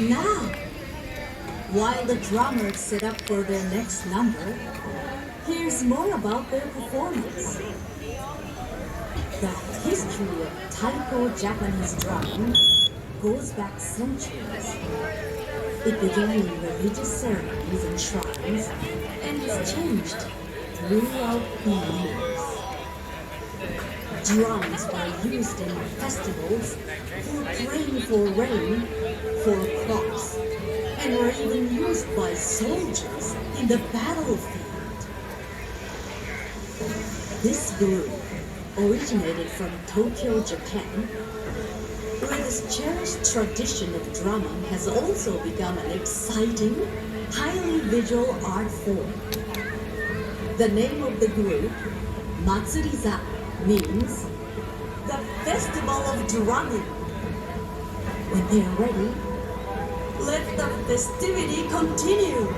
Now, while the drummers set up for their next number, here's more about their performance. The history of Taiko Japanese drumming goes back centuries. It began in religious ceremonies and shrines and has changed throughout the years. Drums were used in festivals for praying for rain, for crops, and were even used by soldiers in the battlefield. This group originated from Tokyo, Japan, where this cherished tradition of drumming has also become an exciting, highly visual art form. The name of the group, Matsuriza, means the Festival of Drumming. When they are ready, let the festivity continue.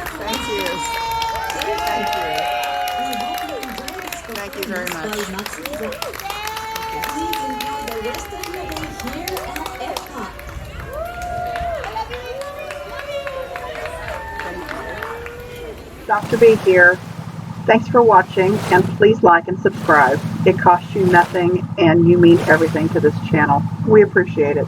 Thank you. Thank you. We hope you enjoy this Thank you very much. by Matsuriza. Please enjoy the rest of your day here at EPCOT. Dr. B here. Thanks for watching, and please like and subscribe. It costs you nothing and you mean everything to this channel. We appreciate it.